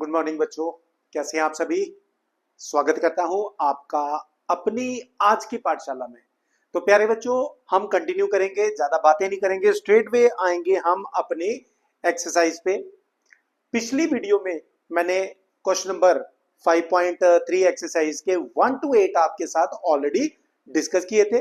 Good morning बच्चों, कैसे हैं आप सभी। स्वागत करता हूं आपका अपनी आज की पाठशाला में। तो प्यारे बच्चों, हम कंटिन्यू करेंगे, ज्यादा बातें नहीं करेंगे, स्ट्रेट वे आएंगे हम अपने एक्सरसाइज पे। पिछली वीडियो में मैंने क्वेश्चन नंबर 5.3 एक्सरसाइज के 1 to 8 आपके साथ ऑलरेडी डिस्कस किए थे।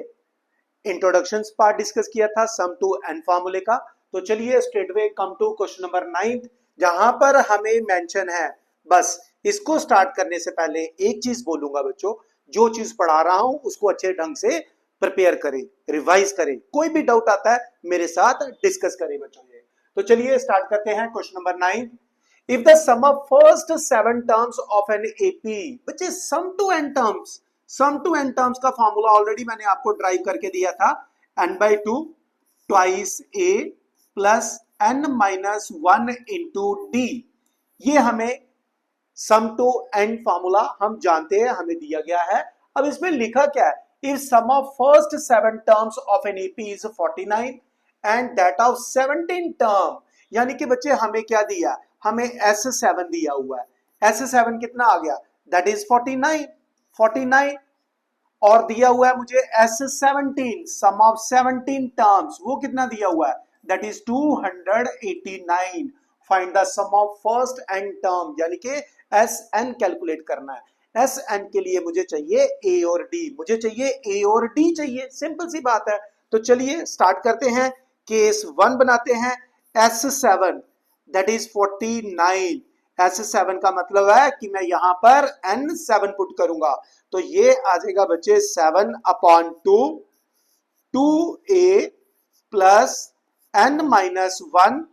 इंट्रोडक्शन पार्ट डिस्कस किया था, सम टू एन फार्मूले का। तो चलिए straight way come to question number 9, जहां पर हमें मेंशन है। बस इसको स्टार्ट करने से पहले एक चीज बोलूंगा बच्चों, जो चीज पढ़ा रहा हूं उसको अच्छे ढंग से प्रिपेयर करें, रिवाइज करें। कोई भी डाउट आता है मेरे साथ डिस्कस करें बच्चों। ये तो चलिए स्टार्ट करते हैं question number 9। If the sum of first 7 terms of an AP which is sum to n terms, sum to n terms का फॉर्मूला ऑलरेडी मैंने आपको ड्राइव करके दिया था। n/2 twice a plus n-1 into d. ये हमें सम to N formula हम जानते हैं, हमें दिया गया है। अब इसमें लिखा क्या है, if sum of first 7 terms of an AP is 49 and that of 17 term, यानी कि बच्चे हमें क्या दिया, हमें S7 दिया हुआ है। S7 कितना आ गया, दैट इज 49 और दिया हुआ है मुझे S17 सम ऑफ 17 टर्म्स, वो कितना दिया हुआ है, that is 289। Find the sum of first n term, यानी कि SN कैलकुलेट करना है। SN के लिए मुझे चाहिए A और D, मुझे चाहिए A और D चाहिए, सिंपल सी बात है। तो चलिए स्टार्ट करते हैं, केस 1 बनाते हैं। S7 दैट इज 49, S7 का मतलब है कि मैं यहां पर N7 पुट करूंगा, तो ये आ जाएगा बच्चे 7/2 2a प्लस n-1,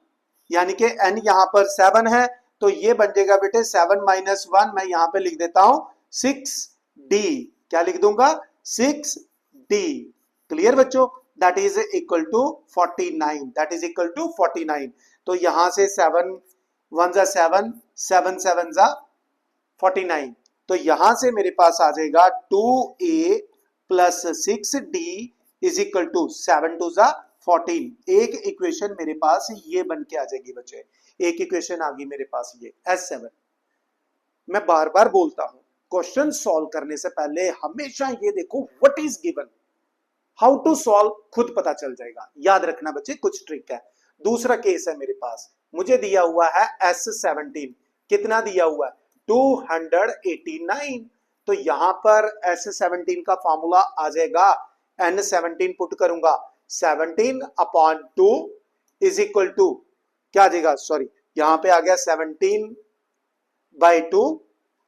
यानी कि n यहां पर 7 है, तो ये बन जाएगा बेटे 7-1, मैं यहां पे लिख देता हूं 6d। क्या लिख दूंगा, 6d। क्लियर बच्चों, that is equal to 49, that is equal to 49। तो यहां से 7 1 जा 7, 7 7 जा 49, तो यहां से मेरे पास आ जाएगा 2a plus 6d is equal to 7 2 जा 14। एक इक्वेशन मेरे पास ये बन के आ जाएगी बच्चे, एक इक्वेशन आ गई मेरे पास ये S7। मैं बार बार बोलता हूं, क्वेश्चन सॉल्व करने से पहले हमेशा ये देखो what is given, how to solve खुद पता चल जाएगा। याद रखना बच्चे, कुछ ट्रिक है। दूसरा केस है मेरे पास, मुझे दिया हुआ है S17, कितना दिया हुआ है 289, तो यहां पर S17 का फॉर्मूला आ जाएगा, N17 पुट करूंगा 17/2 इज इक्वल टू क्या आ जाएगा, सॉरी यहां पे आ गया 17/2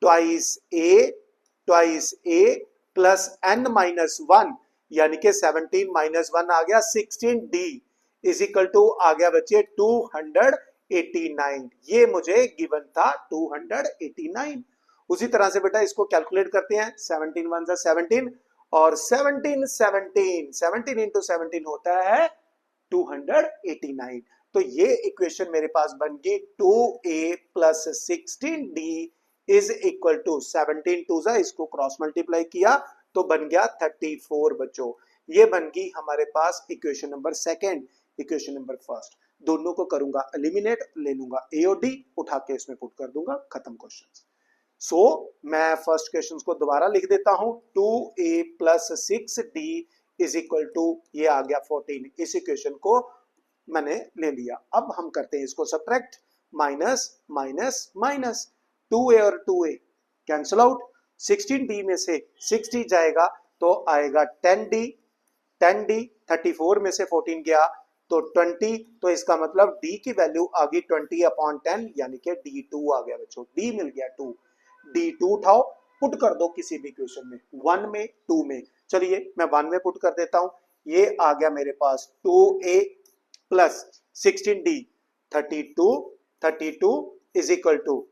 ट्वाइस a प्लस n-1, यानी कि 17-1 आ गया 16d इज इक्वल टू आ गया बच्चे 289। ये मुझे गिवन था 289। उसी तरह से बेटा इसको कैलकुलेट करते हैं, 17 1 जा 17 और 17 इंटू 17 होता है 289। तो ये इक्वेशन मेरे पास बन गई 2a plus 16d is equal to 17 2 जा, इसको क्रॉस मल्टीप्लाई किया तो बन गया 34 बच्चों। ये बन गई हमारे पास equation number second. Equation number first दोनों को करूंगा एलिमिनेट, ले लूंगा ए और डी, उठा के इसमें पुट कर दूंगा, खत्म क्वेश्चन। सो मैं फर्स्ट क्वेश्चन को दोबारा लिख देता हूं, 2a plus 6d is equal to ये आ गया 14। इस इक्वेशन को मैंने ले लिया। अब हम करते हैं इसको subtract, minus minus minus, 2a और 2a कैंसिल आउट, 16d में से 6d जाएगा तो आएगा 10d, 10d 34 में से 14 गया तो 20, तो इसका मतलब d की वैल्यू आ गई 20/10, यानी कि d2 आ गया बच्चों, d मिल गया 2। d2 उठाओ, पुट कर दो किसी भी इक्वेशन में, 1 में 2 में। चलिए मैं 1 में पुट कर देता हूं, ये आ गया मेरे पास 2a plus 16d 32 is equal to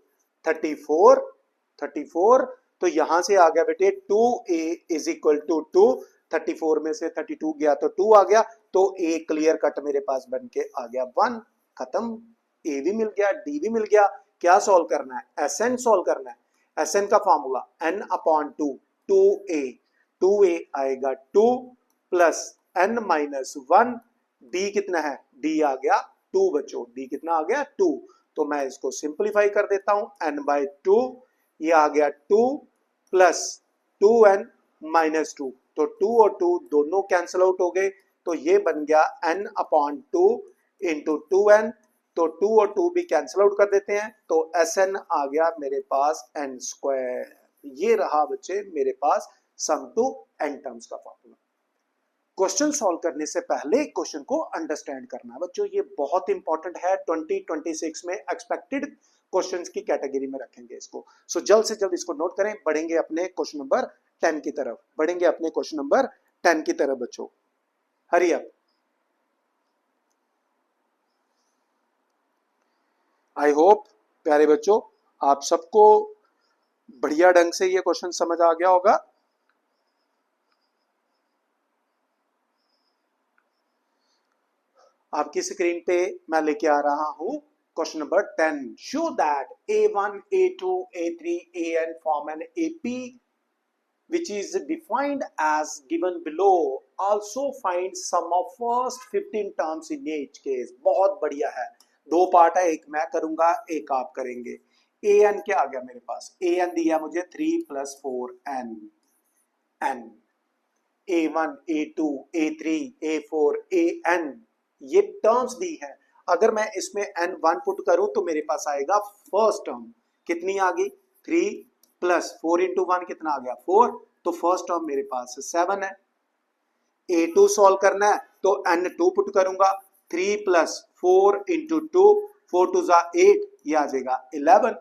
34, तो यहां से आ गया बेटे 2a इज इक्वल टू 2, 34 में से 32 गया तो 2 आ गया, तो a क्लियर कट मेरे पास बन के आ गया 1, खत्म। a भी मिल गया, d भी मिल गया। क्या सॉल्व करना है, Sn सॉल्व करना है। Sn का फॉर्मूला n/2 2a आएगा 2 प्लस n-1, d कितना है, d आ गया 2 बच्चों, d कितना आ गया 2, तो मैं इसको सिंप्लीफाई कर देता हूं, n/2, ये आ गया 2 प्लस 2n माइनस 2, तो 2 और 2 दोनों कैंसिल आउट हो गए, तो ये बन गया n/2 इंटू 2n, तो 2 और 2 भी कैंसिल आउट कर देते हैं, तो Sn आ गया मेरे पास n²। ये रहा बच्चे मेरे पास सम टू n टर्म्स का फॉर्मूला। क्वेश्चन सॉल्व करने से पहले क्वेश्चन को अंडरस्टैंड करना बच्चों, ये बहुत इंपॉर्टेंट है। 2026 में एक्सपेक्टेड क्वेश्चंस की कैटेगरी में रखेंगे इसको। सो जल्द से जल्द इसको नोट करें, बढ़ेंगे अपने क्वेश्चन नंबर 10 की तरफ, बढ़ेंगे अपने क्वेश्चन नंबर 10 की तरफ बच्चों। Hurry up. आई होप प्यारे बच्चों आप सबको बढ़िया ढंग से ये क्वेश्चन समझ आ गया होगा। आपकी स्क्रीन पे मैं लेके आ रहा हूं question number 10। Show that A1, A2, A3, AN form an AP which is defined as given below. Also find sum of first 15 terms in each case। बहुत बढ़िया है, दो पार्ट है, एक मैं करूंगा एक आप करेंगे। AN क्या आ गया मेरे पास, AN दिया मुझे 3 + 4n, n A1, A2, A3, A4, AN ये टर्म्स दी है। अगर मैं इसमें n1 पुट करूं तो मेरे पास आएगा फर्स्ट टर्म, कितनी आ गई 3 + 4 × 1 कितना आ गया 4, तो फर्स्ट टर्म मेरे पास 7 है। A2 सॉल्व करना है तो n2 पुट करूंगा, 3 + 4 × 2, 4 2 = 8, ये आ जाएगा 11।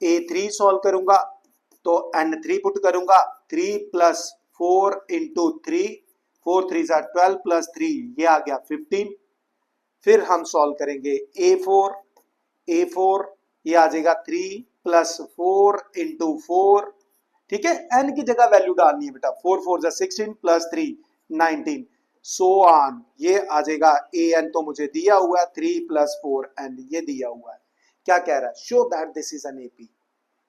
A3 सॉल्व करूंगा तो n3 पुट करूंगा, 3 + 4 × 3, 4 3 = 12 + 3, ये आ गया 15। फिर हम सॉल्व करेंगे A4 ये आ जाएगा 3 + 4 × 4, ठीक है, n की जगह वैल्यू डालनी है बेटा, 4 4 = 16 + 3 19, सो ऑन, ये आ जाएगा an तो मुझे दिया हुआ है 3 + 4n, ये दिया हुआ है। क्या कह रहा है, show that this is an AP,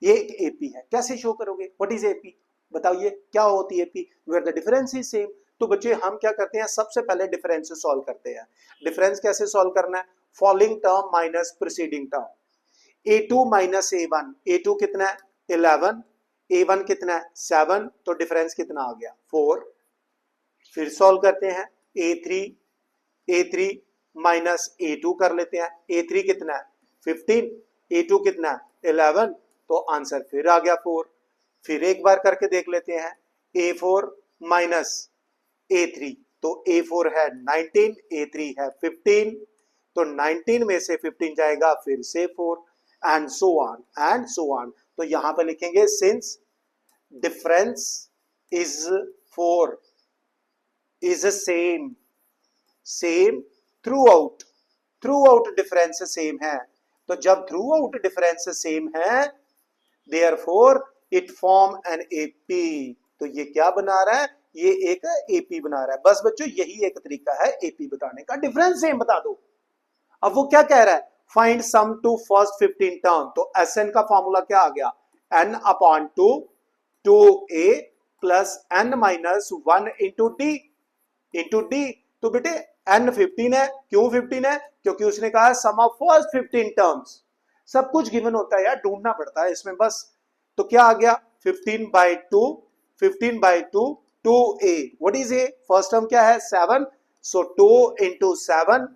ये एक AP है। कैसे शो करोगे, व्हाट इज AP, बताइए क्या होती है AP, where the difference is same. तो बच्चे हम क्या करते हैं, सबसे पहले डिफरेंस सॉल्व करते हैं। डिफरेंस कैसे सॉल्व करना है, following term minus preceding term, A2 - A1, A2 कितना है 11, A1 कितना है 7, तो डिफरेंस कितना आ गया 4। फिर सॉल्व करते हैं A3 माइनस A2 कर लेते हैं, A3 कितना है 15, A2 कितना है 11, तो आंसर फिर आ गया 4। फिर एक बार करके देख लेते हैं A4 माइनस A3, तो A4 है 19, A3 है 15, तो 19 में से 15 जाएगा फिर से 4, एंड सो ऑन। तो यहां पर लिखेंगे since difference is 4 is same throughout difference same है, तो जब थ्रू आउट डिफरेंस सेम है therefore it form an AP, तो ये क्या बना रहा है, ये एक AP बना रहा है। बस बच्चों यही एक तरीका है AP बताने का, डिफरेंस सेम बता दो। अब वो क्या कह रहा है, find sum to first 15 term, तो Sn का फॉर्मूला क्या आ गया, n/2 2a + n - 1 × d, तो बेटे n 15 है, क्यों 15 है, क्योंकि उसने कहा सम ऑफ फर्स्ट 15 टर्म्स। सब कुछ गिवन होता है यार, ढूंढना पड़ता है इसमें बस। तो क्या आ गया 15/2 2a, what is a, first term क्या है 7, सो 2 × 7,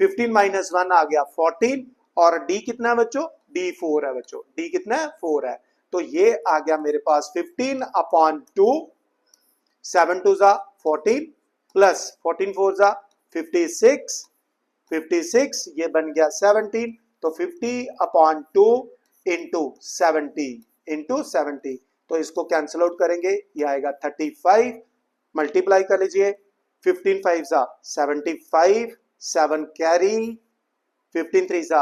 15 - 1 आ गया 14, और d कितना है बच्चों, d 4 है बच्चों, d कितना है 4 है, तो ये आ गया मेरे पास 15/2, 7 2 = 14 प्लस 14 4 = 56, 56 ये बन गया 17, तो 50/2 × 70, तो इसको कैंसिल आउट करेंगे, ये आएगा 35, मल्टीप्लाई कर लीजिए, 15 5 = 75, 7 कैरी, 15 3 =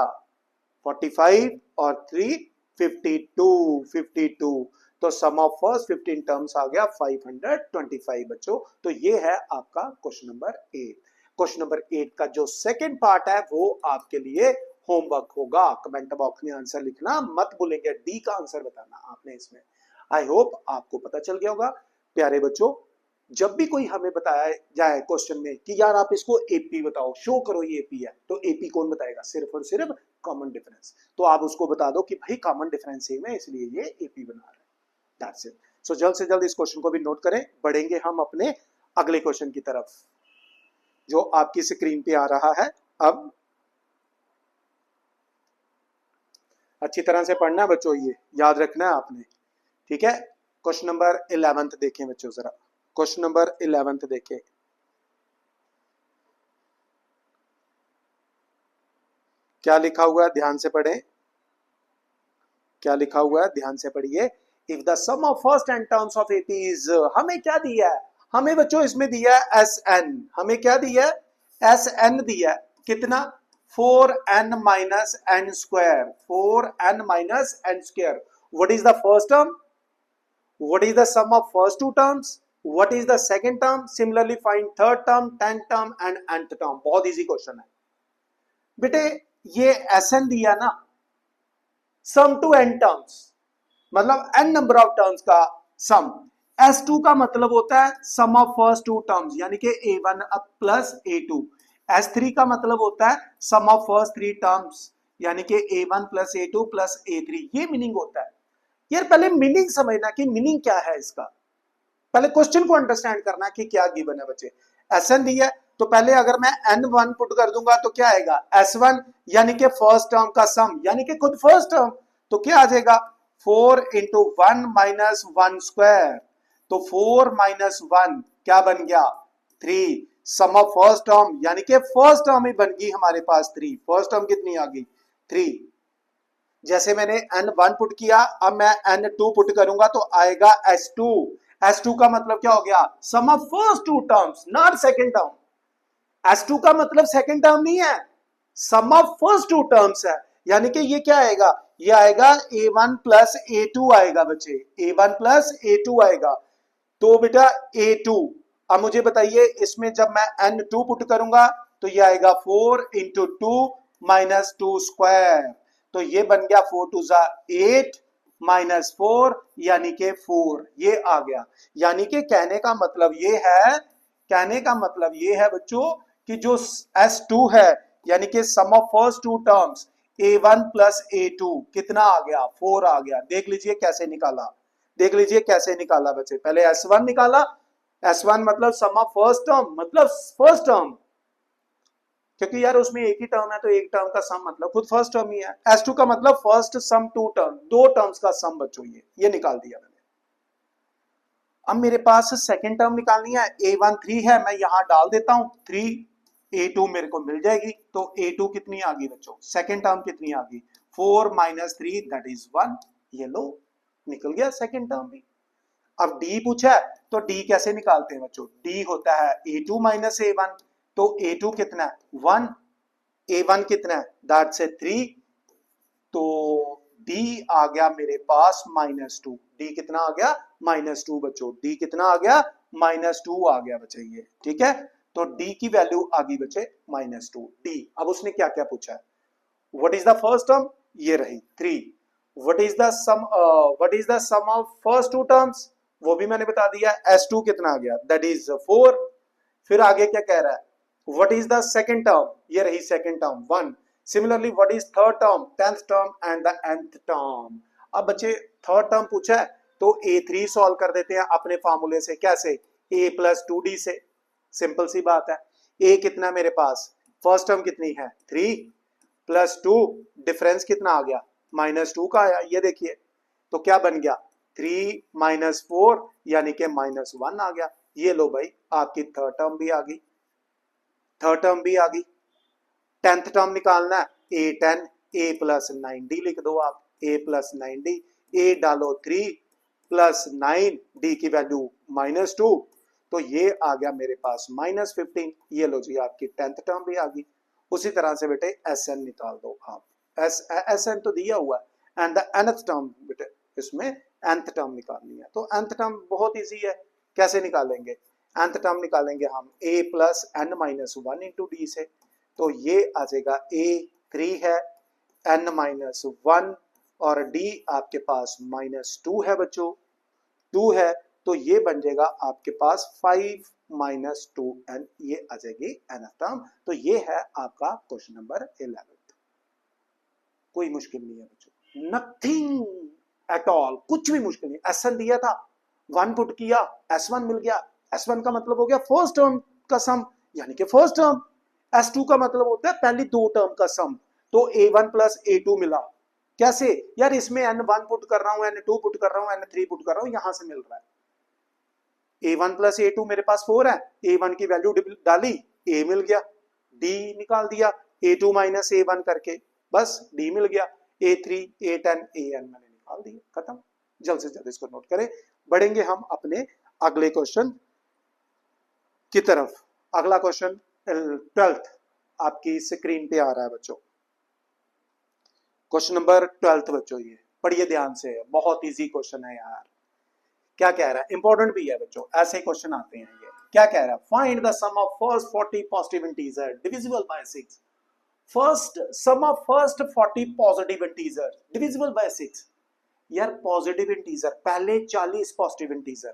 45 और 3 52, तो सम ऑफ फर्स्ट 15 टर्म्स आ गया 525 बच्चों। तो ये है आपका क्वेश्चन नंबर 8। क्वेश्चन नंबर 8 का जो सेकंड पार्ट है वो आपके लिए होमवर्क होगा, कमेंट बॉक्स में आंसर लिखना मत भूलेंगे, डी का आंसर बताना आपने इसमें। आई होप आपको पता चल गया होगा प्यारे बच्चों। जब भी कोई हमें बताया जाए क्वेश्चन में कि यार आप इसको एपी बताओ, शो करो ये एपी है, तो एपी कौन बताएगा? सिर्फ और सिर्फ कॉमन डिफरेंस। तो आप उसको बता दो कि भाई कॉमन डिफरेंस सेम है इसलिए ये एपी बना रहा है। That's it. सो जल्द से जल्द इस क्वेश्चन को भी नोट करें। बढ़ेंगे हम अपने अगले क्वेश्चन की तरफ जो आपकी स्क्रीन पे आ रहा है। अब अच्छी तरह से पढ़ना है बच्चों, ये याद रखना है आपने, ठीक है। क्वेश्चन नंबर 11 देखें बच्चों जरा, क्वेश्चन नंबर 11 देखें। क्या लिखा हुआ है, ध्यान से पढ़ें। क्या लिखा हुआ है, ध्यान से पढ़िए। If the sum of first n terms of AP is, हमें क्या दिया है? हमें बच्चों इसमें दिया है एस एन। हमें क्या दिया है? एस एन दिया है। कितना? 4n minus n square. 4n minus n square. What is the first term? What is the sum of first two terms? What is the second term? Similarly find third term, 10th term and nth term। बहुत easy question है बेटे। ये Sn दिया ना, सम to n terms, मतलब n number of terms का सम। S2 का मतलब होता है sum of first two terms, यानी कि A1 प्लस A2। S3 का मतलब होता है sum of first three terms, यानी कि A1 plus A2 plus A3। ये मीनिंग होता है। यार पहले मीनिंग समझना कि मीनिंग क्या है इसका, पहले क्वेश्चन को अंडरस्टैंड करना कि क्या गिवन है बच्चे। Sn दिया है तो पहले अगर मैं n1 पुट कर दूंगा तो क्या आएगा? S1 यानी कि फर्स्ट टर्म का सम, यानी कि खुद फर्स्ट टर्म। तो क्या आ जाएगा? 4 इंटू 1 माइनस 1 स्क्वायर। तो 4 माइनस 1 क्या बन गया? 3। सम ऑफ फर्स्ट टर्म, यानी कि फर्स्ट टर्म ही बन गई हमारे पास 3। फर्स्ट टर्म कितनी आ गई? 3। जैसे मैंने n1 पुट किया, अब मैं n2 पुट करूंगा तो आएगा s2। s2 का मतलब क्या हो गया? Sum of first two terms, not second term. s2 का मतलब सेकंड टर्म नहीं है, sum of first two terms है। यानी कि ये क्या आएगा? ये आएगा a1 प्लस a2 आएगा बच्चे, a1 प्लस a2 आएगा। तो बेटा a2, अब मुझे बताइए इसमें जब मैं n2 पुट करूंगा तो ये आएगा 4 इंटू 2 माइनस 2 स्क्वायर। तो ये बन गया 4 टू जा 8 माइनस 4 यानी कि 4। ये आ गया। यानी कि कहने का मतलब ये है, कहने का मतलब ये है बच्चों कि जो S2 है यानी कि sum of first two terms A1 plus A2 कितना आ गया? 4 आ गया। देख लीजिए कैसे निकाला, देख लीजिए कैसे निकाला बच्चे। पहले S1 निकाला, S1 मतलब सम ऑफ फर्स्ट टर्म, मतलब फर्स्ट टर्म, क्योंकि यार उसमें एक ही टर्म है तो एक टर्म का सम मतलब खुद फर्स्ट टर्म ही है। S2 का मतलब फर्स्ट सम टू टर्म, दो टर्म्स का सम बच्चों। ये निकाल दिया मैंने। अब मेरे पास सेकंड टर्म निकालनी है। A1 3 है, मैं यहां डाल देता हूं 3, A2 मेरे को मिल जाएगी। तो A2 कितनी आ गई बच्चों? सेकंड टर्म कितनी आ गई? 4 माइनस 3 दैट इज 1। ये लो निकल गया सेकंड टर्म भी। अब D पूछा है तो D कैसे निकालते हैं बच्चों? D होता है A2 माइनस A1। तो A2 कितना है? 1। A1 कितना है? दैट से 3। तो D आ गया मेरे पास -2। D कितना आ गया? -2 बच्चों। D कितना आ गया? -2 आ गया बच्चे। ये ठीक है। तो D की वैल्यू आ गई बच्चे -2। D। अब उसने क्या क्या पूछा है? What is the first term? ये रही 3। What is the sum, what is the sum of first two terms? वो भी मैंने बता दिया। S2 कितना आ गया? That is 4। फिर आगे क्या कह रहा है? What is the second term? ये रही second term 1। Similarly what is third term, 10th term and the nth term. अब बच्चे थर्ड टर्म पूछा है तो A3 सॉल्व कर देते हैं अपने फार्मूले से। कैसे? A प्लस 2D से। सिंपल सी बात है। A कितना मेरे पास? फर्स्ट टर्म कितनी है? 3 प्लस 2, डिफरेंस कितना आ गया? -2 का आया। ये देखिए तो क्या बन गया? 3 माइनस 4 यानी कि -1 आ गया। ये लो भाई आपकी थर्ड टर्म भी आ गई, थर्ड टर्म भी आ गई। 10th टर्म निकालना है। A10, A प्लस 9D लिख दो आप। A प्लस 9D, A डालो 3 प्लस 9, D की वैल्यू -2। तो ये आ गया मेरे पास -15। ये लो जी आपकी 10th टर्म भी आ गई। उसी तरह से बेटे Sn निकाल दो आप। Sn तो दिया हुआ है। एंड द nth टर्म बेटे, इसमें nth टर्म निकालनी है। तो nth टर्म बहुत इजी है। कैसे निकालेंगे? nth टर्म निकालेंगे हम A plus n minus 1 into D से। तो ये आ जाएगा A 3 है, n माइनस 1 और D आपके पास -2 है बच्चों। 2 है तो ये बन जाएगा आपके पास 5 माइनस 2n, ये आ जाएगी nth टर्म। तो ये है आपका क्वेश्चन नंबर 11। कोई मुश्किल नहीं है बच्चों, नथिंग एट ऑल, कुछ भी मुश्किल नहीं। एस1 दिया था, 1 पुट किया, S1 मिल गया। S1 का मतलब हो गया फर्स्ट टर्म का सम, यानी कि फर्स्ट टर्म। S2 का मतलब होता है पहली दो टर्म का सम। तो A1 प्लस A2 मिला। कैसे यार, इसमें N1 पुट कर रहा हूं, N2 पुट कर रहा हूं, N3 पुट कर रहा हूं, यहां से मिल रहा है। A1 प्लस A2 मेरे पास 4 है, A1 की वैल्यू डाली, A मिल गया, D निकाल दिया, A2 माइनस A1 करके, बस D मिल गया, A3 A10 AN मैंने निकाल दिया, खत्म। जल्द से जल्द इसको नोट करें, बढ़ेंगे हम अपने अगले क्वेश्चन की तरफ। अगला क्वेश्चन 12th आपकी स्क्रीन पे आ रहा है बच्चों। क्वेश्चन नंबर 12 बच्चों, ये पढ़िए ध्यान से, बहुत इजी क्वेश्चन है यार। क्या कह रहा है, इंपॉर्टेंट भी है बच्चों, ऐसे क्वेश्चन आते हैं ये। क्या कह रहा है, find the sum of first 40 positive integer divisible by 6। First sum of first 40 positive integer divisible by 6। यार पॉजिटिव इंटीजर, पहले 40 पॉजिटिव इंटीजर,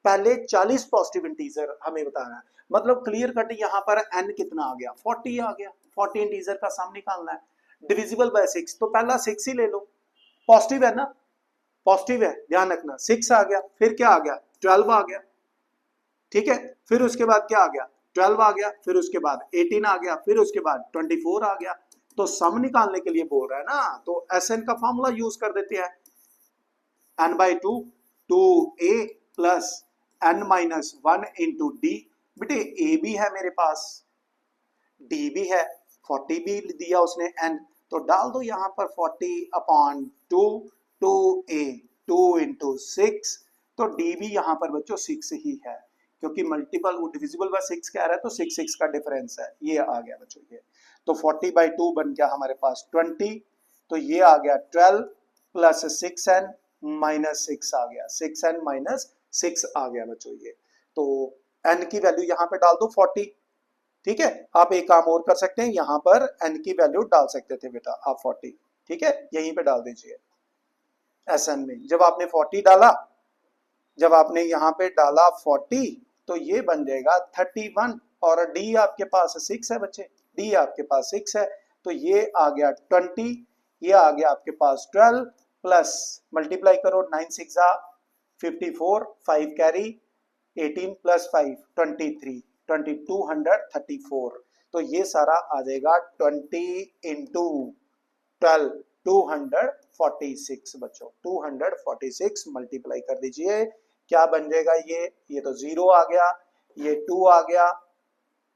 पहले 40 पॉजिटिव इंटीजर हमें बताना है। मतलब क्लियर कट यहां पर n कितना आ गया, 40 आ गया। 40 इंटीजर का सम निकालना है, डिविजिबल बाय 6, तो पहला 6 ही ले लो, पॉजिटिव है ना, पॉजिटिव है, ध्यान रखना। 6 आ गया, फिर क्या आ गया, 12 आ गया, ठीक है। फिर उसके बाद क्या आ गया, 12 आ गया, फिर उसके बाद 18 आ गया, फिर उसके बाद 24 आ गया। तो सम निकालने के लिए बोल रहा है ना, तो Sn का फॉर्मूला यूज कर देते हैं, n/2 2a plus n minus 1 into D. बेटे a भी है मेरे पास, d भी है, 40 भी दिया उसने n, तो डाल दो यहां पर 40/2 2a 2 इंटू 6। तो d भी यहां पर बच्चों 6 ही है, क्योंकि मल्टीपल वो डिविजिबल बाय 6 कह रहा है, तो 6 6 का डिफरेंस है, ये आ गया बच्चों ये। तो 40/2 बन गया हमारे पास 20, तो ये आ गया 12 प्लस 6n माइनस 6 आ गया, 6n माइनस 6 आ गया बच्चों ये। तो n की वैल्यू यहाँ पे डाल दो 40, ठीक है। आप एक काम और कर सकते हैं, यहाँ पर n की वैल्यू डाल सकते थे बेटा आप 40, ठीक है, यहीं पे डाल दीजिए Sn में। जब आपने 40 डाला, जब आपने यहाँ पे डाला 40, तो ये बन जाएगा 31, और d आपके पास 6 है बच्चे, d आपके पास 6 है, तो ये आ गया 20, ये आ गया आपके पास 12 प्लस मल्टीप्लाई करो, 9 6 54, 5 कैरी, 18 प्लस 5 23, 2234। तो ये सारा आ जाएगा 20 इंटू 12 246 बच्चों, 246 मल्टीप्लाई कर दीजिए, क्या बन जाएगा ये तो 0 आ गया, ये 2 आ गया,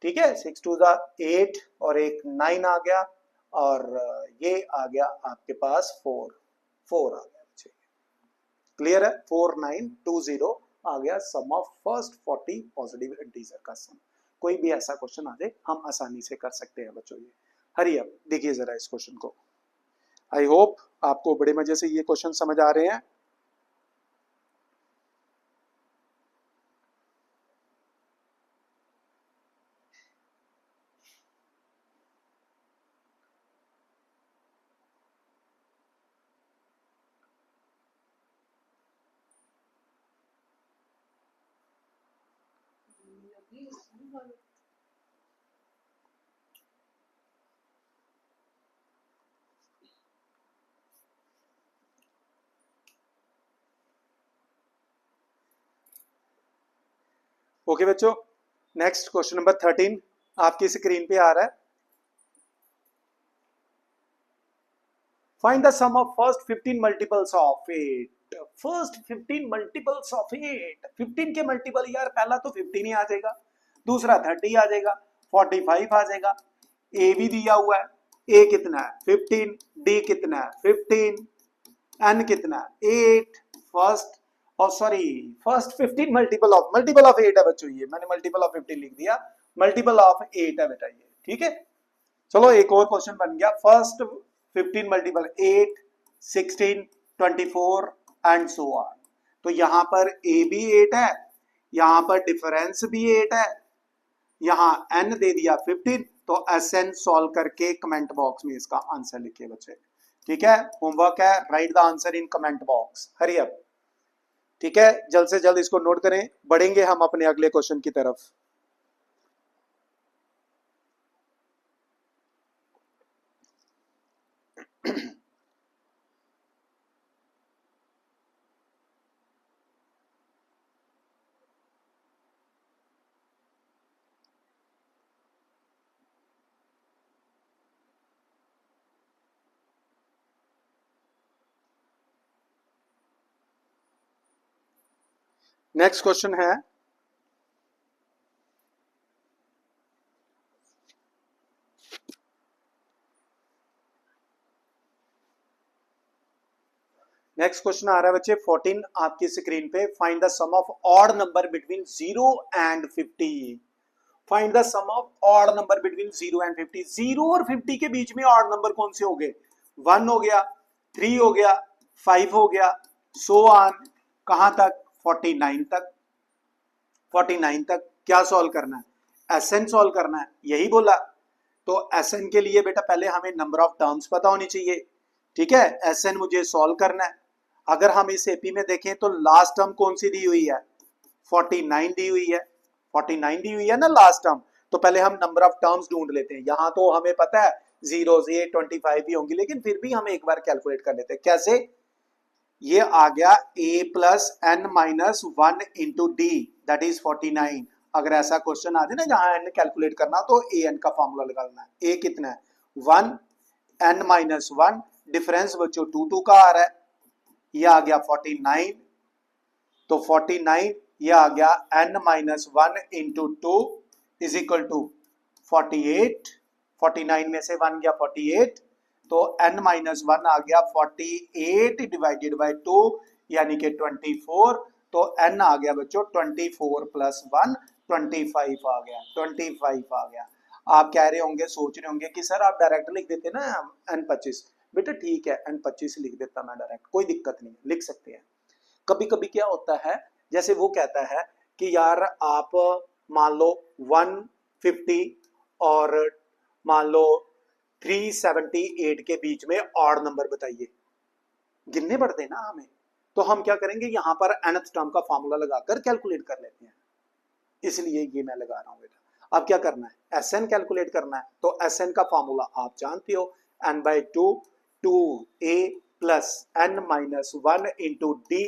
ठीक है, 6 2 8 और एक 9 आ गया, और ये आ गया आपके पास 4 आ गया बच्चे। क्लियर है, 4920 आ गया sum of first 40 positive integer का सम। कोई भी ऐसा क्वेश्चन आ जाए हम आसानी से कर सकते हैं बच्चों ये। हरी अब देखिए जरा इस क्वेश्चन को। आई होप आपको बड़े मजे से ये क्वेश्चन समझ आ रहे हैं। ओके बच्चों, नेक्स्ट क्वेश्चन नंबर 13 आपकी स्क्रीन पे आ रहा है। Find the sum of first 15 multiples of 8। First 15 multiples of 8, 15 के मल्टीपल यार, पहला तो 15 ही आ जाएगा, दूसरा 30 आ जाएगा, 45 आ जाएगा। ए भी दिया हुआ है, ए कितना है 15, डी कितना है 15, एन कितना है 8। फर्स्ट और सॉरी फर्स्ट 15 मल्टीपल ऑफ 8 है बच्चों, ये मैंने मल्टीपल ऑफ 15 लिख दिया, मल्टीपल ऑफ 8 है बेटा ये, ठीक है। चलो एक और क्वेश्चन बन गया, first 15 multiple 8 16 24 and so on. तो यहां पर ए भी 8 है, यहां पर डिफरेंस भी 8 है, यहां n दे दिया 15, तो Sn सॉल्व करके कमेंट बॉक्स में इसका आंसर लिखिए बच्चे, ठीक है। होमवर्क है, right the answer in comment box, hurry up, ठीक है, जल्द से जल्द इसको नोट करें, बढ़ेंगे हम अपने अगले क्वेश्चन की तरफ। नेक्स्ट क्वेश्चन है, नेक्स्ट क्वेश्चन आ रहा है बच्चे 14 आपकी स्क्रीन पे। Find the sum of odd number between 0 and 50। Find the sum of odd number between 0 and 50। 0 और 50 के बीच में ऑड नंबर कौन से हो गए? 1 हो गया, 3 हो गया, 5 हो गया, सो ऑन, कहां तक? 49 तक। 49 तक क्या सॉल्व करना है? एसएन सॉल्व करना है, यही बोला। तो एसएन के लिए बेटा पहले हमें नंबर ऑफ टर्म्स पता होनी चाहिए, ठीक है। एसएन मुझे सॉल्व करना है। अगर हम इस एपी में देखें तो लास्ट टर्म कौन सी दी हुई है? 49 दी हुई है। 49 दी हुई है ना लास्ट टर्म। तो पहले हम नंबर ऑफ टर्म्स ढूंढ लेते हैं। यहां तो हमें पता है जीरोस ये 25 भी होंगी, लेकिन फिर भी हम एक बार कैलकुलेट कर लेते हैं। कैसे? ये आ गया a plus N minus 1 into d, that is 49। अगर ऐसा क्वेश्चन आ जाए ना जहां n कैलकुलेट करना, तो a n का फॉर्मूला लगाना है। a कितना है? 1, n माइनस 1, डिफरेंस बच्चों 2 का आ रहा है, ये आ गया 49। तो 49 ये आ गया n minus 1 into 2 is equal to 48। 49 में से 1 गया 48, तो n माइनस 1 आ गया 48 डिवाइडेड बाई 2 यानी कि 24। तो n आ गया बच्चों 24 प्लस 1 25 आ गया। 25 आ गया। आप कह रहे होंगे, सोच रहे होंगे कि सर आप डायरेक्ट लिख देते ना n25। बेटा ठीक है, n25 लिख देता मैं डायरेक्ट, कोई दिक्कत नहीं, लिख सकते हैं। कभी कभी क्या होता है, जैसे वो कहता है कि यार आप मान लो 150 और मान लो 378 के बीच में ऑड नंबर बताइए, गिनने पड़ते हैं ना हमें। तो हम क्या करेंगे, यहां पर nth टर्म का फॉर्मूला लगाकर कैलकुलेट कर लेते हैं, इसलिए ये मैं लगा रहा हूं बेटा। अब क्या करना है? एसएन कैलकुलेट करना है। तो एसएन का फॉर्मूला आप जानते हो, n by 2 2a plus n minus 1 into D.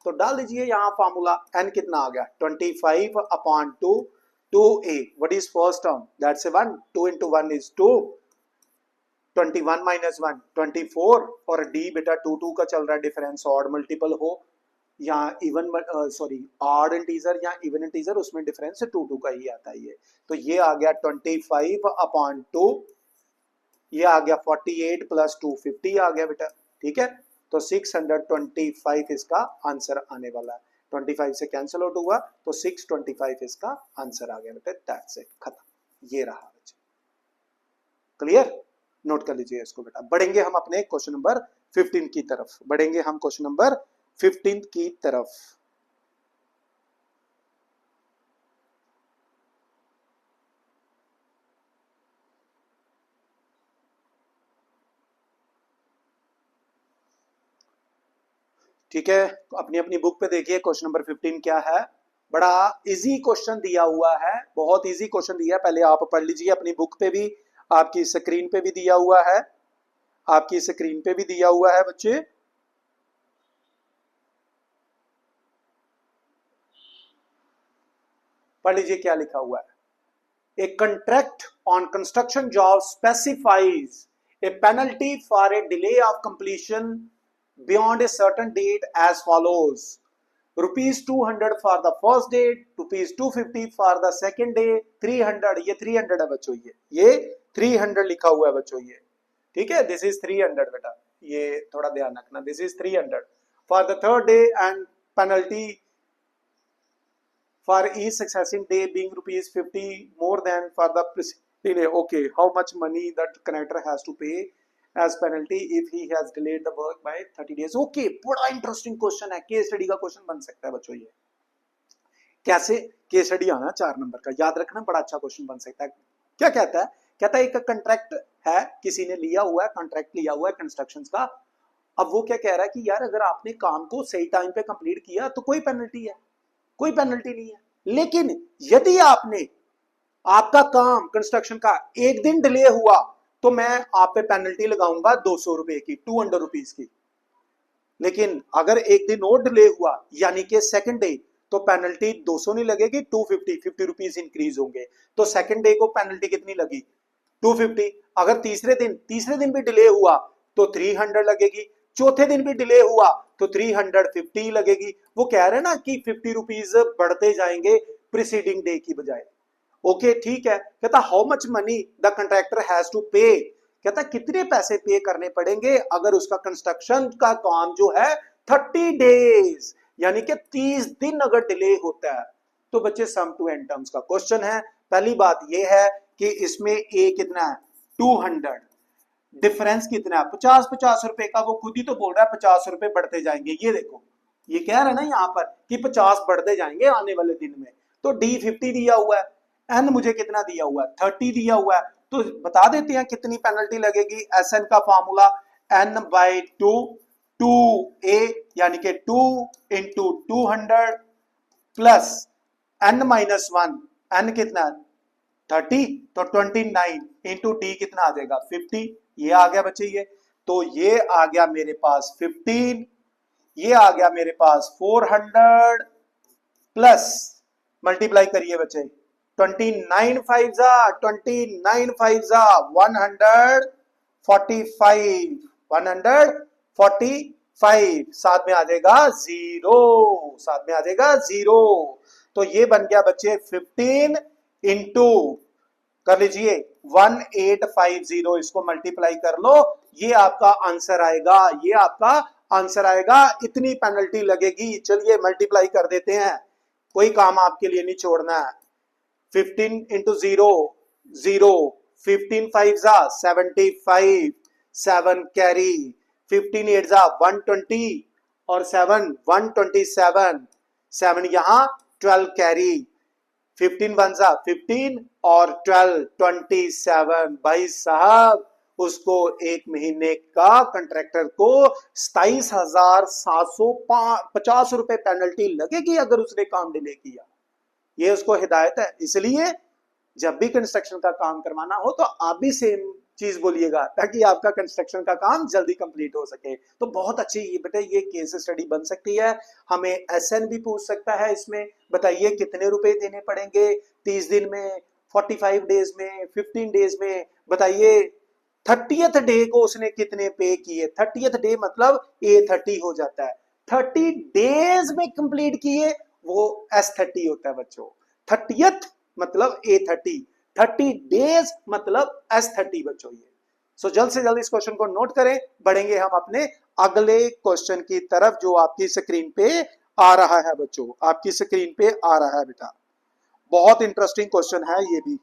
तो डाल दीजिए यहां फॉर्मूला। n कितना आ गया? 25 upon 2 2a। What is first term? That's 1। 2 into 1 is 2। 21 minus 1 24। और डी बेटा 2 का चल रहा है, डिफरेंस ऑड मल्टीपल हो या इवन, सॉरी ऑड इंटीजर या इवन इंटीजर, उसमें डिफरेंस 2 का ही आता है ये। तो ये आ गया 25 अपॉन 2, ये आ गया 48 प्लस 2 50 आ गया बेटा, ठीक है। तो 625 इसका आंसर आने वाला है। 25 से कैंसिल आउट हुआ तो 625 इसका आंसर आ गया बेटा। दैट्स इट, खत्म। ये रहा बच्चे, क्लियर? नोट कर लीजिए इसको बेटा। बढ़ेंगे हम अपने क्वेश्चन नंबर 15 की तरफ। बढ़ेंगे हम क्वेश्चन नंबर 15 की तरफ। ठीक है, अपनी अपनी बुक पे देखिए क्वेश्चन नंबर 15 क्या है। बड़ा इजी क्वेश्चन दिया हुआ है, बहुत इजी क्वेश्चन दिया है। पहले आप पढ़ लीजिए, अपनी बुक पे भी, आपकी स्क्रीन पे भी दिया हुआ है, आपकी स्क्रीन पे भी दिया हुआ है बच्चे। पढ़ लीजिए क्या लिखा हुआ है। A contract on construction job specifies a penalty for a delay of completion beyond a certain date as follows: rupees 200 for the first date, rupees 250 for the second day, 300। ये 300 है बच्चों, ये 300 लिखा हुआ है बच्चों, ये ठीक है। दिस इज 300 बेटा, ये थोड़ा ध्यान रखना। This is 300 for the third day and penalty for each succeeding day being rupees 50 more than for the preceding day. Okay, how much money that connector has to pay as penalty if he has delayed the work by 30 days? Okay, बड़ा interesting question है, case study का question बन सकता है बच्चों। ये कैसे? Case study आना 4 नंबर का, याद रखना, बड़ा अच्छा क्वेश्चन बन सकता है। क्या कहता है? कहता है एक कंट्रैक्ट है, किसी ने लिया हुआ है, कॉन्ट्रैक्ट लिया हुआ है कंस्ट्रक्शन का, अब वो क्या कह रहा है कि यार अगर आपने काम को सही टाइम पे कंप्लीट किया तो कोई पेनल्टी है, कोई पेनल्टी नहीं है। लेकिन यदि आपने आपका काम कंस्ट्रक्शन का एक दिन डिले हुआ तो मैं आप पे पेनल्टी लगाऊंगा 200 रुपए की, 200 रुपीज की। लेकिन अगर एक दिन और डिले हुआ यानी कि सेकंड डे, तो पेनल्टी 200 नहीं लगेगी, 250, 50 रुपीज इंक्रीज होंगे। तो सेकंड डे को पेनल्टी कितनी लगी? 250। अगर तीसरे दिन भी डिले हुआ तो 300 लगेगी, चौथे दिन भी डिले हुआ तो 350 लगेगी। वो कह रहे हैं ना कि 50 रुपीज बढ़ते जाएंगे प्रीसीडिंग डे की बजाय। ओके ठीक है। कहता how much money the contractor has to pay, कहता कितने पैसे पे करने पड़ेंगे अगर उसका कंस्ट्रक्शन का काम जो है 30 डेज यानी कि 30 दिन अगर डिले होता है। तो बच्चे सम टू एंड टर्म्स का क्वेश्चन है। पहली बात यह है कि इसमें ए कितना है? 200। डिफरेंस कितना है? 50-50 रुपए का। वो खुद ही तो बोल रहा है 50 रुपए बढ़ते जाएंगे। ये देखो, ये कह रहा है ना यहाँ पर कि 50 बढ़ते जाएंगे आने वाले दिन में। तो डी 50 दिया हुआ है, एन मुझे कितना दिया हुआ है? 30 दिया हुआ है। तो बता देते हैं कितनी पेनल्टी लगेगी। एस एन का formula N by two, two A यानी कि 2 into 200 plus N minus 1, N कितना है? 30, तो 29 इंटू डी कितना आ जाएगा? 50। ये आ गया बच्चे ये। तो ये आ गया मेरे पास 15, ये आ गया मेरे पास 400 प्लस मल्टीप्लाई करिए बच्चे 29 5 जा 29 5 जा 145, 145 साथ में आ जाएगा जीरो, साथ में आ जाएगा जीरो। तो ये बन गया बच्चे 15 इंटू कर लीजिए 1850, इसको मल्टीप्लाई कर लो। ये आपका आंसर आएगा, ये आपका आंसर आएगा। इतनी पेनल्टी लगेगी। चलिए मल्टीप्लाई कर देते हैं, कोई काम आपके लिए नहीं छोड़ना है। 15 इंटू जीरो जीरो, 15 5 जा 75, 7 कैरी, 15 8 जा 120 और 7 127, 7 यहां 12 कैरी, 15 1 जा 15 और 12 27। भाई साहब उसको एक महीने का कंट्रैक्टर को 27,750 रुपए पेनल्टी लगेगी अगर उसने काम डिले किया। ये उसको हिदायत है। इसलिए जब भी कंस्ट्रक्शन का काम करवाना हो तो आप भी सेम चीज बोलिएगा ताकि आपका कंस्ट्रक्शन का काम जल्दी कंप्लीट हो सके। तो बहुत अच्छी ये बेटा ये केस स्टडी बन सकती है। हमें एसएन भी पूछ सकता है इसमें, बताइए कितने रुपए देने पड़ेंगे 30 दिन में, 45 डेज में, 15 डेज में। बताइए 30th डे को उसने कितने पे किए? 30th डे मतलब A30 हो जाता है। 30 डेज में कंप्लीट किए वो S30 होता है बच्चों। 30th मतलब A30, 30 डेज मतलब S30 बच्चों ये। सो जल्द से जल्द इस क्वेश्चन को नोट करें। बढ़ेंगे हम अपने अगले क्वेश्चन की तरफ जो आपकी स्क्रीन पे आ रहा है बच्चों, आपकी स्क्रीन पे आ रहा है बेटा। बहुत इंटरेस्टिंग क्वेश्चन है ये भी,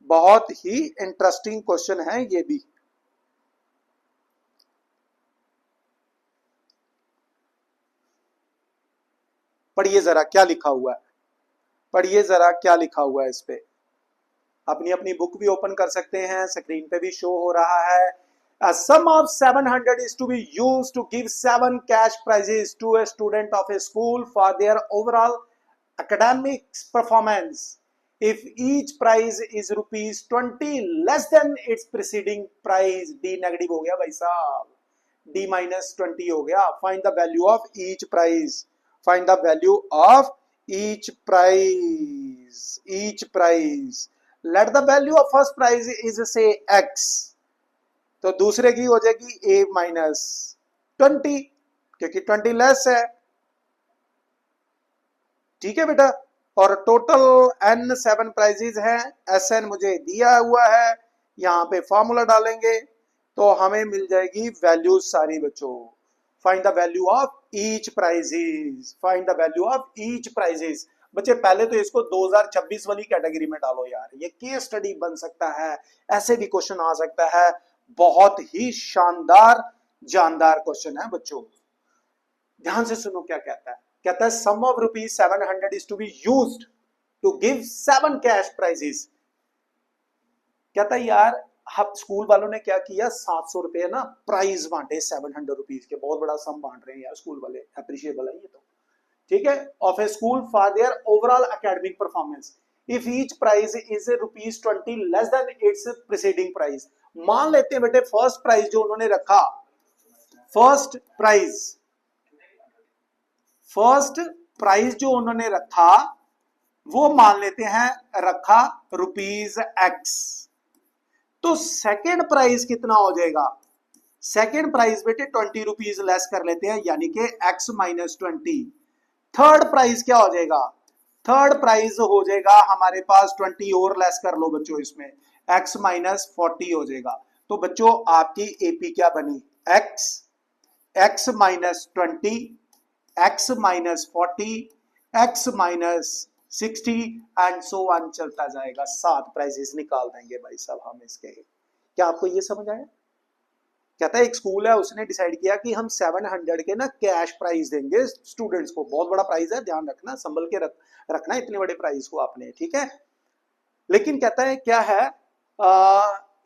बहुत ही इंटरेस्टिंग क्वेश्चन है ये भी। पढ़िए जरा क्या लिखा हुआ है, पढ़िए जरा क्या लिखा हुआ है इस पे। अपनी अपनी बुक भी ओपन कर सकते हैं, स्क्रीन पे भी शो हो रहा है। A sum of 700 is to be used to give 7 cash prizes to a student of a school for their overall academic performance. If each prize is rupees 20 less than its preceding prize, D negative हो गया भाई साहब, D minus 20 हो गया। Find the value of each prize. Find the value of each prize. Each prize. Let the value of first prize is say X. तो दूसरे की हो जाएगी A माइनस 20 क्योंकि 20 लेस है। ठीक है बेटा। और टोटल N 7 प्राइजेज हैं। SN मुझे दिया हुआ है, यहां पे फॉर्मूला डालेंगे तो हमें मिल जाएगी वैल्यू सारी बच्चों। Find the value of each prizes, find the value of each prizes. बच्चे पहले तो इसको 2026 वाली कैटेगरी में डालो यार, ये केस स्टडी बन सकता है, ऐसे भी क्वेश्चन आ सकता है। बहुत ही शानदार जानदार क्वेश्चन है बच्चों। ध्यान से सुनो क्या कहता है। कहता है sum of rupees 700 is to be used to give 7 cash prizes. कहता है यार स्कूल वालों ने क्या किया, 700 रुपए ना प्राइज बांटे 700 रुपीज के, बहुत बड़ा सम बांट रहे हैं यार स्कूल वाले, अप्रिशिएबल है ये तो, ठीक है, of a school for their overall academic performance if each prize is ₹20 less than its preceding price. मान लेते हैं बेटे फर्स्ट प्राइज जो उन्होंने रखा, फर्स्ट प्राइज जो उन्होंने रखा वो मान लेते हैं रखा ₹X, तो सेकेंड प्राइस कितना हो जाएगा, सेकेंड प्राइस बेटे ₹20 लेस कर लेते हैं, यानी कि x माइनस 20। थर्ड प्राइस क्या हो जाएगा, थर्ड प्राइस हो जाएगा हमारे पास 20 और लेस कर लो बच्चों, इसमें x माइनस 40 हो जाएगा। तो बच्चों आपकी एपी क्या बनी, x minus 20, x minus 40, x minus 60 and so on चलता जाएगा। 7 प्राइजेस निकाल देंगे भाई साहब हम इसके। क्या आपको ये समझ आया? कहता है एक स्कूल है उसने डिसाइड किया कि हम 700 के ना कैश प्राइज देंगे स्टूडेंट्स को, बहुत बड़ा प्राइज है, ध्यान रखना, संभल के रखना इतने बड़े प्राइज को आपने, ठीक है। लेकिन कहता है क्या है,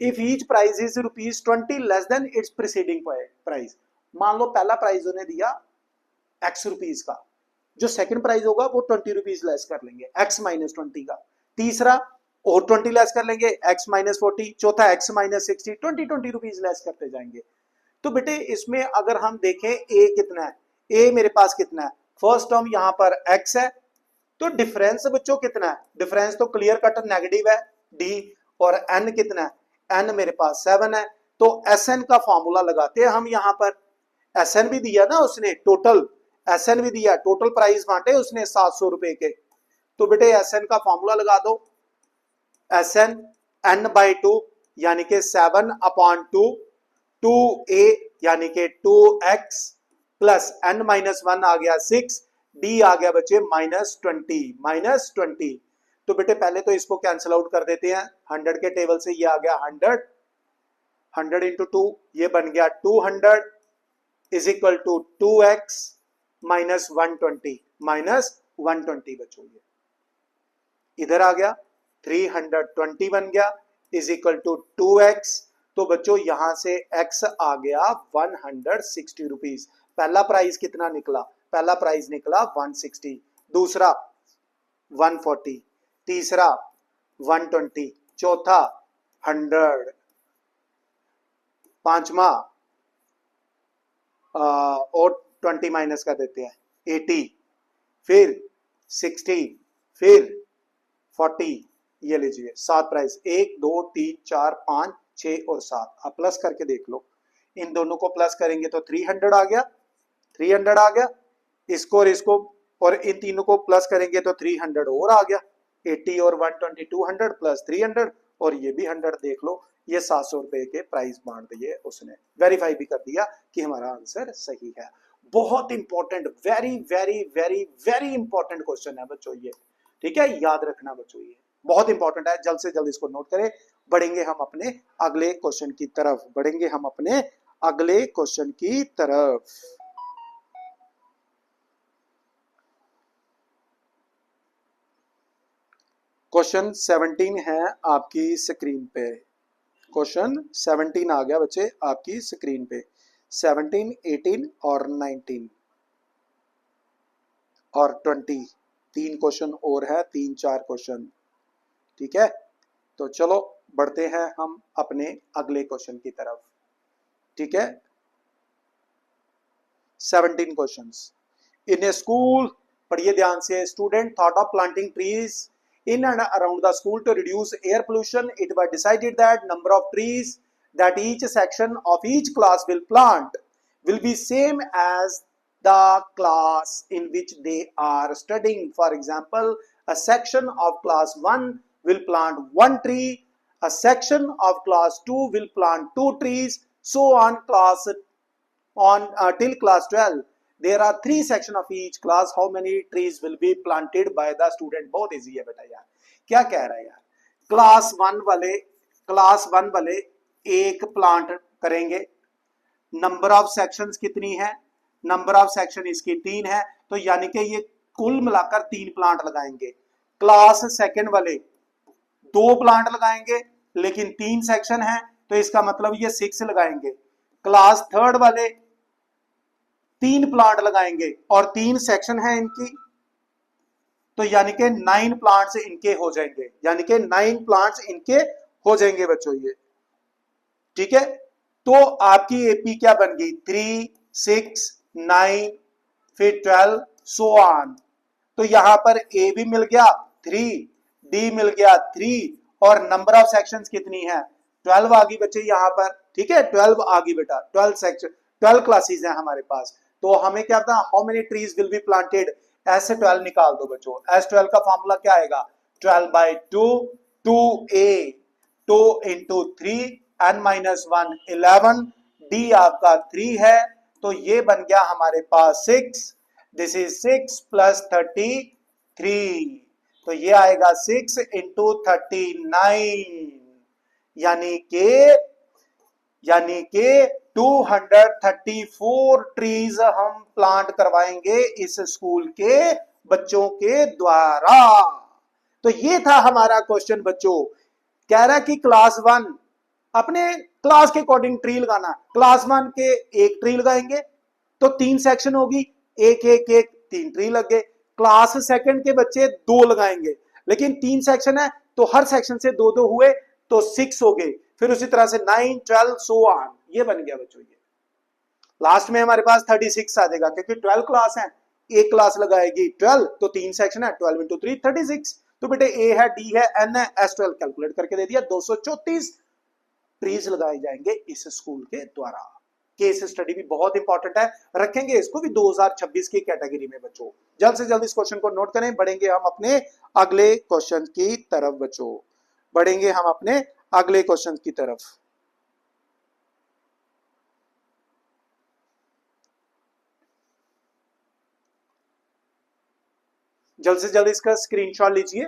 if each prize is ₹20 less than its preceding price. मान लो पहला प्राइज उन्हें दिया x रुपीज का, जो सेकंड प्राइस होगा वो ₹20 लेस कर लेंगे, x माइनस 20 का, तीसरा और 20 लेस कर लेंगे, x माइनस 40, चौथा x माइनस 60, ₹20 लेस करते जाएंगे। तो बेटे इसमें अगर हम देखें a कितना है, a मेरे पास कितना है, फर्स्ट टर्म यहां पर x है, तो डिफरेंस बच्चों कितना है, डिफरेंस तो क्लियर कट नेगेटिव है d, और n कितना है, n मेरे पास 7 है। तो Sn का फॉर्मूला लगाते हैं हम, यहां पर Sn भी दिया ना उसने, टोटल Sn भी दिया, टोटल प्राइस बांटे उसने 700 रुपए के, तो बेटे Sn का फॉर्मूला लगा दो, Sn n/2 यानी कि 7/2, 2a यानी कि 2x प्लस n माइनस 1 आ गया 6, d आ गया बच्चे माइनस 20। तो बेटे पहले तो इसको कैंसिल आउट कर देते हैं, 100 के टेबल से ये आ गया 100 इंटू 2, ये बन गया 200 is equal to 2x minus 120 बच्चों, ये इधर आ गया 320 बन गया इज इक्वल टू 2x। तो बच्चों यहां से x आ गया 160 रुपीज। पहला प्राइस कितना निकला, पहला प्राइस निकला 160, दूसरा 140, तीसरा 120, चौथा 100, पांचवा और 20 माइनस कर देते हैं 80, फिर 60, फिर 40, ये लीजिए 7 प्राइस, 1 2 3 4 5 6 और 7। आप प्लस करके देख लो, इन दोनों को प्लस करेंगे तो 300 आ गया, 300 आ गया, इसको और इसको और इन तीनों को प्लस करेंगे तो 300 और आ गया, 80 और 120 200 प्लस 300 और ये भी 100। देख लो ये 700 रुपए के प्राइस बांट दिए उसने, वेरीफाई भी कर दिया कि हमारा आंसर सही है। बहुत important, very very very very important question है बच्चों ये, ठीक है, याद रखना बच्चों, ये बहुत इंपॉर्टेंट है, जल्द से जल्द इसको नोट करें। बढ़ेंगे हम अपने अगले क्वेश्चन की तरफ, बढ़ेंगे हम अपने अगले क्वेश्चन की तरफ। क्वेश्चन 17 है आपकी स्क्रीन पे, क्वेश्चन 17 आ गया बच्चे आपकी स्क्रीन पे, 17 18 और 19 और 20, 3 क्वेश्चन और है, 3-4 क्वेश्चन, ठीक है। तो चलो बढ़ते हैं हम अपने अगले क्वेश्चन की तरफ, ठीक है। 17 क्वेश्चंस। इन ए स्कूल, पढ़िए ध्यान से, student thought of planting trees in and around the school to reduce air pollution. It was decided that number of trees that each section of each class will plant will be same as the class in which they are studying. For example, a section of class 1 will plant 1 tree, a section of class 2 will plant 2 trees, so on till class 12. There are 3 sections of each class. How many trees will be planted by the student? बहुत easy है बेटा यार, क्या कह रहा है यार, class 1 वाले एक प्लांट करेंगे, नंबर ऑफ सेक्शंस कितनी है, नंबर ऑफ सेक्शन इसकी 3 है, तो यानी कि ये कुल मिलाकर 3 प्लांट लगाएंगे। क्लास सेकंड वाले 2 प्लांट लगाएंगे लेकिन 3 सेक्शन है, तो इसका मतलब ये 6 लगाएंगे। क्लास थर्ड वाले 3 प्लांट लगाएंगे और 3 सेक्शन है इनकी, तो यानी कि 9 प्लांट्स इनके हो जाएंगे, यानी कि 9 प्लांट्स इनके हो जाएंगे बच्चों ये। ठीक है, तो आपकी एपी क्या बन गई? 3, 6, 9, फिर 12 सो ऑन। तो यहां पर ए भी मिल गया 3, डी मिल गया 3, और नंबर ऑफ सेक्शंस कितनी है? 12 आ गई बच्चे यहां पर। ठीक है, 12 आ गई बेटा, 12 सेक्शन, 12 क्लासेस हैं हमारे पास। तो हमें क्या पता, how many trees will be planted? S से 12 निकाल दो बच्चों। एस 12 का फॉर्मूला क्या आएगा? 12/2, 2a, 2 into 3, n-1 11, डी आपका 3 है, तो ये बन गया हमारे पास 6। दिस इज 6 प्लस 33, तो ये आएगा 6 इंटू 39, यानी के 234 ट्रीज हम प्लांट करवाएंगे इस स्कूल के बच्चों के द्वारा। तो ये था हमारा क्वेश्चन बच्चों। कह रहा है कि क्लास 1 अपने क्लास के अकॉर्डिंग ट्री लगाना। क्लास 1 के एक ट्री लगाएंगे तो 3 सेक्शन होगी, एक एक एक 3 ट्री लग गए। क्लास सेकंड के बच्चे 2 लगाएंगे, लेकिन 3 सेक्शन है तो हर सेक्शन से 2-2 हुए तो 6 हो गए। फिर उसी तरह से 9, 12 सो ऑन, ये बन गया बच्चों। ये लास्ट में हमारे पास 36 आ जाएगा, क्योंकि 12 क्लास है, एक क्लास लगाएगी 12, तो 3 सेक्शन है, 12 इंटू 3 36। तो बेटे ए है, डी है, एन है, S12 कैलकुलेट करके दे दिया। 234 ट्रीज लगाए जाएंगे इस स्कूल के द्वारा। केस स्टडी भी बहुत इंपॉर्टेंट है, रखेंगे इसको भी 2026 की कैटेगरी में बच्चों। जल्द से जल्द इस क्वेश्चन को नोट करें, बढ़ेंगे हम अपने अगले क्वेश्चन की तरफ बच्चों, बढ़ेंगे हम अपने अगले क्वेश्चन की तरफ। जल्द से जल्द इसका स्क्रीनशॉट लीजिए।